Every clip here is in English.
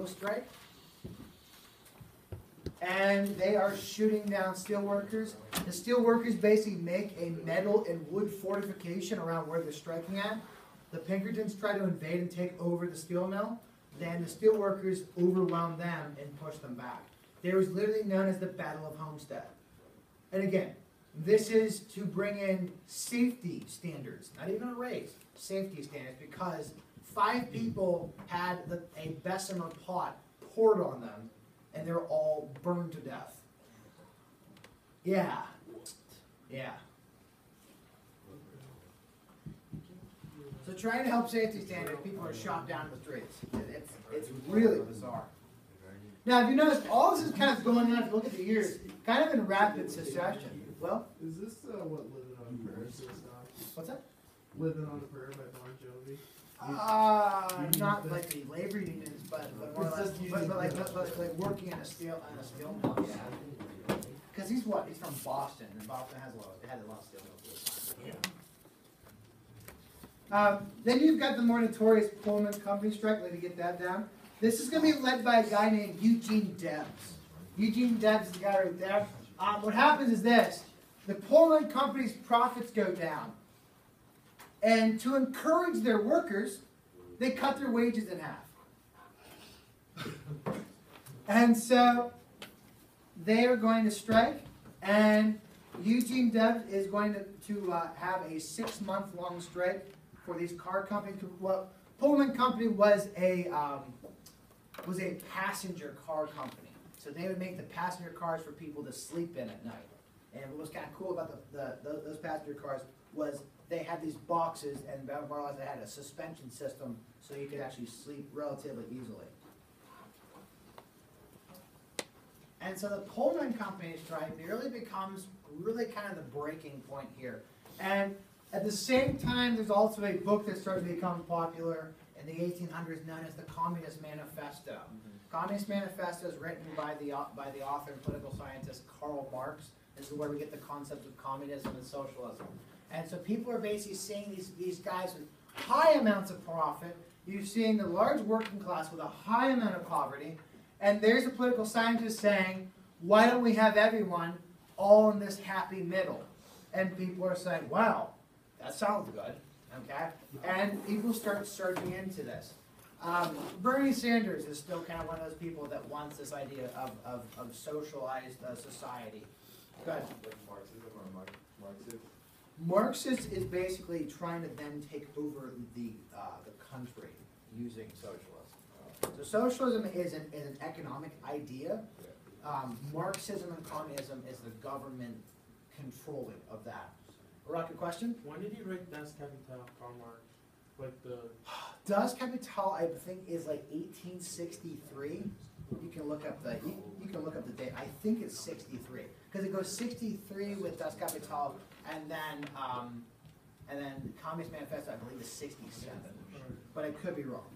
strike. And they are shooting down steel workers. The steel workers basically make a metal and wood fortification around where they're striking at. The Pinkertons try to invade and take over the steel mill. Then the steel workers overwhelm them and push them back. There was literally known as the Battle of Homestead. And again, this is to bring in safety standards, not even a raise, safety standards, because 5 people had a Bessemer pot poured on them, and they're all burned to death. Yeah. Yeah. So trying to help safety standards, people are shot down in the streets. It's really bizarre. Now, if you notice, all this is kind of going on, if you look at the years, kind of in rapid succession. Well? Is this what Living on a Prayer is about? What's that? Living on a Prayer by Bon Jovi? Not like the labor unions, but more like working in a steel mill. Yeah. Because he's what? He's from Boston, and Boston had a lot of steel mills. Yeah. Then you've got the more notorious Pullman Company strike. Let me get that down. This is going to be led by a guy named Eugene Debs. Eugene Debs is the guy right there. What happens is this. The Pullman Company's profits go down. And to encourage their workers, they cut their wages in half. And so they are going to strike, and Eugene Debs is going to have a 6-month-long strike for these car companies. Well, Pullman Company was a passenger car company. So they would make the passenger cars for people to sleep in at night. And what was kind of cool about those passenger cars was they had these boxes, and more or less they had a suspension system so you could actually sleep relatively easily. And so the Pullman Company strike really becomes really kind of the breaking point here. And at the same time, there's also a book that started to become popular in the 1800s known as the Communist Manifesto. Communist Manifesto is written by the author and political scientist Karl Marx. This is where we get the concepts of communism and socialism. And so people are basically seeing these guys with high amounts of profit. You're seeing the large working class with a high amount of poverty. And there's a political scientist saying, why don't we have everyone all in this happy middle? And people are saying, wow, that sounds good. Okay? And people start surging into this. Bernie Sanders is still kind of one of those people that wants this idea of socialized society. Go ahead. Like Marxism or Marxist? Marxist is basically trying to then take over the country using socialism. So socialism is an economic idea. Marxism and communism is the government controlling of that. Rocket question? When did he write Das Kapital, Karl Marx? Like the Das Kapital, I think, is like 1863. You can look up the date. I think it's 63 because it goes 63 with Das Kapital, and then Communist Manifesto, I believe, is 67. But I could be wrong.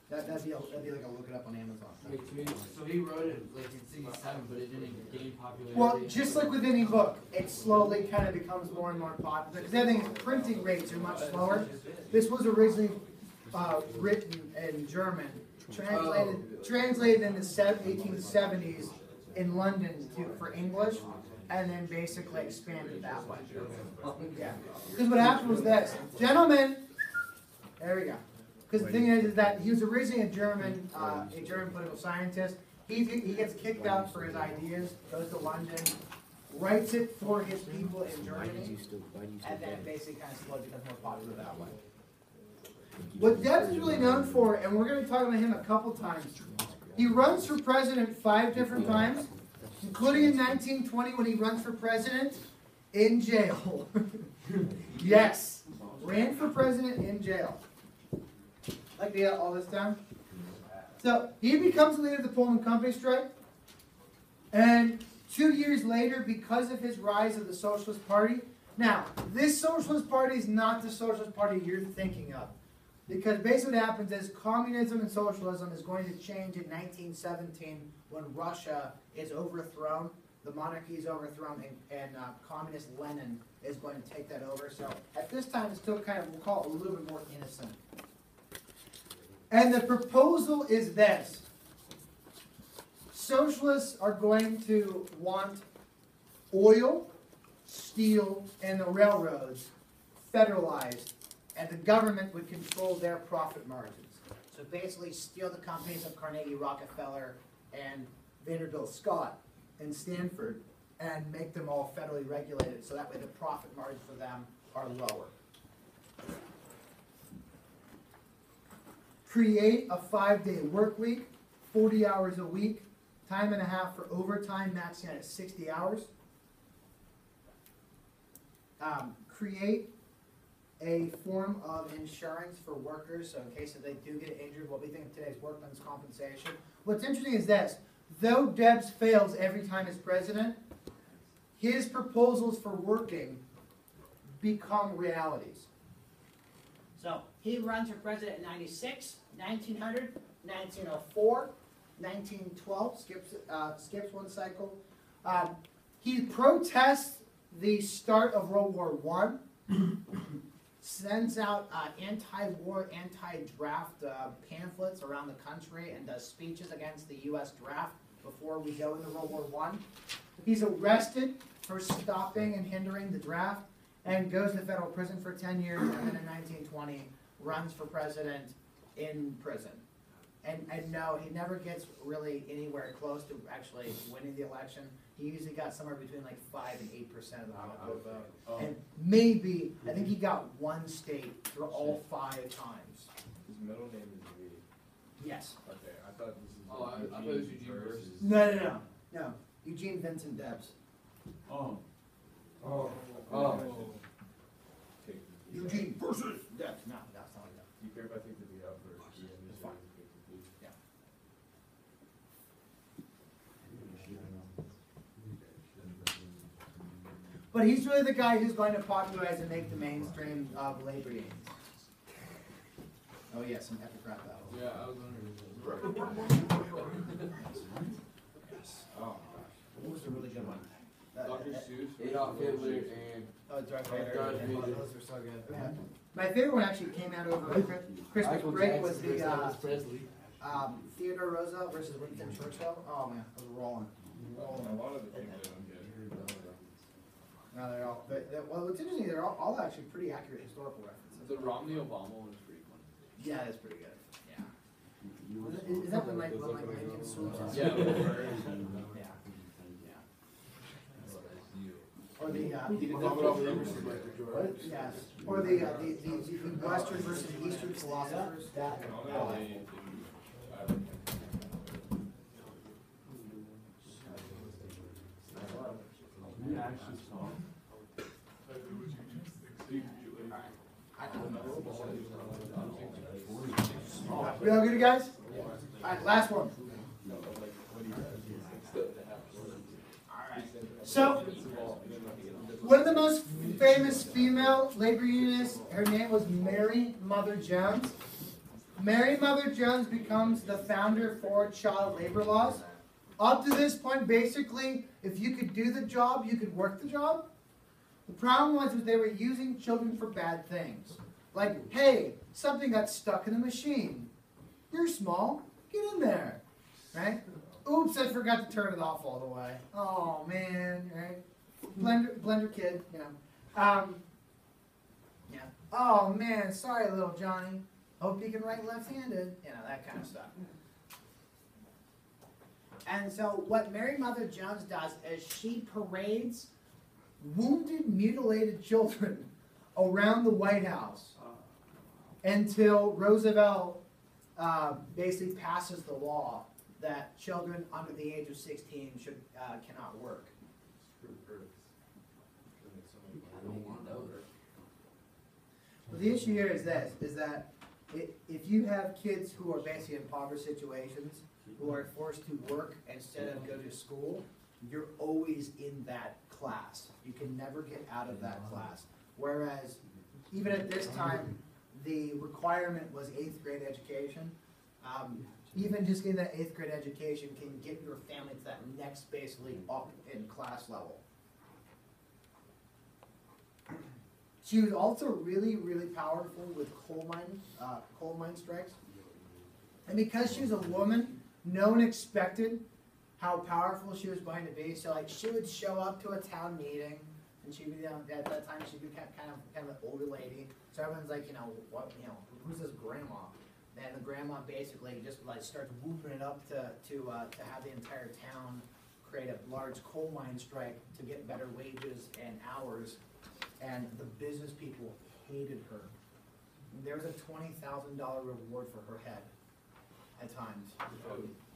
That'd be like a look it up on Amazon. So he wrote it like in 67, but it didn't gain popularity. Well, just like with any book, it slowly kind of becomes more and more popular. Because the other thing is printing rates are much slower. This was originally written in German, translated in the 1870s in London for English, and then basically expanded that way. Yeah. Because what happened was this, gentlemen. There we go. Because the thing is that he was originally a German political scientist. He gets kicked out for his ideas, goes to London, writes it for his people in Germany, and then basically kind of slowly becomes more popular that way. What Debs is really known for, and we're going to talk about him a couple times, he runs for president 5 different times, including in 1920 when he runs for president in jail. Yes, ran for president in jail. Like to get all this down? So he becomes the leader of the Pullman Company strike. And 2 years later, because of his rise of the Socialist Party, now, this Socialist Party is not the Socialist Party you're thinking of. Because basically what happens is communism and socialism is going to change in 1917 when Russia is overthrown, the monarchy is overthrown, and communist Lenin is going to take that over. So at this time, it's still kind of, we'll call it a little bit more innocent. And the proposal is this. socialists are going to want oil, steel, and the railroads federalized, and the government would control their profit margins. So basically steal the companies of Carnegie, Rockefeller, and Vanderbilt Scott and Stanford and make them all federally regulated so that way the profit margins for them are lower. Create a 5-day work week, 40 hours a week, time and a half for overtime, maxing out at 60 hours. Create a form of insurance for workers, so in case if they do get injured, what we think of today's workman's compensation. What's interesting is this, though Debs fails every time as president, his proposals for working become realities. So he runs for president in 96, 1900, 1904, 1912, skips one cycle. He protests the start of World War I, sends out anti-war, anti-draft pamphlets around the country and does speeches against the U.S. draft before we go into World War I. He's arrested for stopping and hindering the draft and goes to federal prison for 10 years, and then in 1920 runs for president in prison. And no, he never gets really anywhere close to actually winning the election. He usually got somewhere between like 5 and 8% of the vote. And maybe, I think he got one state through all 5 times. His middle name is Reed. Yes. Okay, I thought this is. Oh, I thought it was Eugene versus. No. Eugene Vincent Debs. Oh. Eugene versus Debs. No, that's not like that. Do you care if I take the beat out first? It's fine. Yeah. But he's really the guy who's going to popularize and make the mainstream of labor unions. Oh yeah, some epic rap battle. Yeah, I was wondering. Oh gosh, what was a really good one? Dr. Seuss, Adolf Hitler, and Oh, Darth Vader. Darth Yeah, Vader. those are so good. Yeah. My favorite one actually came out over Christmas Michael break Jackson was the versus Elvis Presley. Theodore Roosevelt versus Winston Churchill. Oh man, it was rolling. A lot of the things I don't get. No, they're all. Well, what's interesting, they're all actually pretty accurate historical references. The Romney Obama one was pretty funny. Yeah, that's pretty good. Yeah. Is that when like Lincoln swoops in? Yeah. Yeah. Or the yes, or the Western versus Eastern philosophers. We all good, guys? All right, last one. So, one of the most famous female labor unionists, her name was Mary Mother Jones. Mary Mother Jones becomes the founder for child labor laws. Up to this point, basically, if you could do the job, you could work the job. The problem was they were using children for bad things. Like, hey, something got stuck in the machine. You're small, get in there, right? Oops, I forgot to turn it off all the way. Oh man, right? Blender kid, you know. Yeah. Oh man, sorry, little Johnny. Hope you can write left-handed. You know, that kind of stuff. And so what Mary Mother Jones does is she parades wounded, mutilated children around the White House until Roosevelt basically passes the law that children under the age of 16 cannot work. Well, the issue here is this, is that if you have kids who are basically in impoverished situations, who are forced to work instead of go to school, you're always in that class. You can never get out of that class. Whereas, even at this time, the requirement was 8th grade education. Even just getting that 8th grade education can get your family to that next basically up in class level. She was also really, really powerful with coal mine strikes. And because she was a woman, no one expected how powerful she was going to be. So like she would show up to a town meeting, and she'd be at that time she'd be kind of an older lady. So everyone's like, who's this grandma? And the grandma basically just like starts whooping it up to have the entire town create a large coal mine strike to get better wages and hours, and the business people hated her. There was a $20,000 reward for her head at times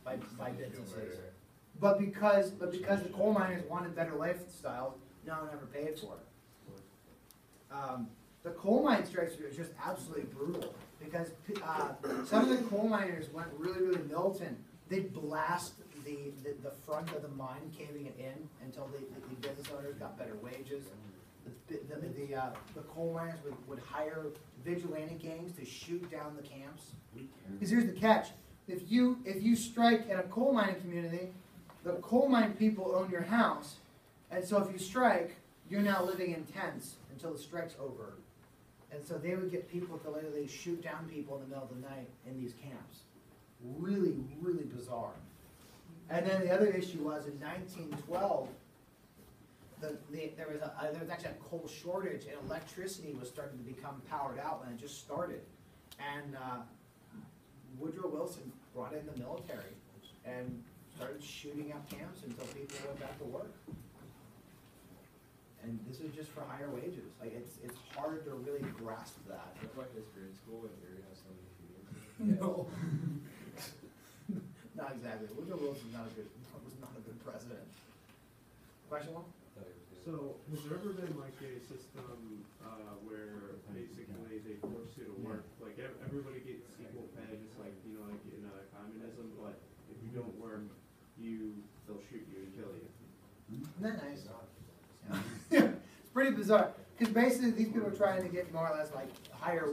by businesses. But because the coal miners wanted better lifestyles, no one ever paid for it. The coal mine strikes were just absolutely brutal because some of the coal miners went really militant. They'd blast the front of the mine, caving it in until the business owners got better wages. The coal miners would hire vigilante gangs to shoot down the camps. Because here's the catch: if you strike in a coal mining community, the coal mine people own your house, and so if you strike, you're now living in tents until the strike's over. And so they would get people to literally shoot down people in the middle of the night in these camps. Really bizarre. And then the other issue was in 1912, there was actually a coal shortage, and electricity was starting to become powered out when it just started. And Woodrow Wilson brought in the military and started shooting up camps until people went back to work. And this is just for higher wages. Like it's hard to really grasp that. That's why history in school in theory has so many shootings. No. Not exactly. Woodrow Wilson was not a good president. Question one? So, has there ever been like a system where basically they force you to work, like everybody gets equal pay, just like, like in communism, but if you don't work, they'll shoot you and kill you? Isn't that nice? Yeah. It's pretty bizarre. Because basically these people are trying to get more or less like higher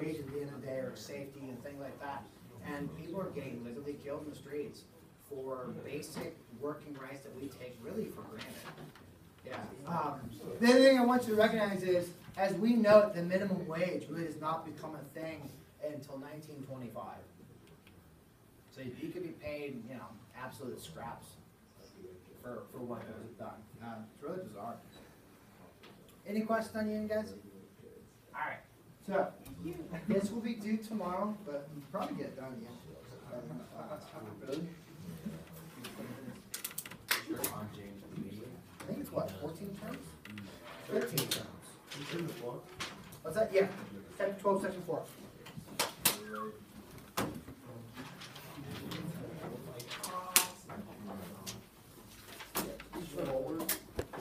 wages at the end of the day, or safety and things like that. And people are getting literally killed in the streets for basic working rights that we take really for granted. Yeah. The other thing I want you to recognize is, as we know, the minimum wage really has not become a thing until 1925. So you could be paid, absolute scraps for what was done. It's really bizarre. Any questions on you guys? All right. So this will be due tomorrow, but we'll probably get it done. Really? I think it's what, 14 terms? 15 terms. What's that? Yeah. Section 12, section 4.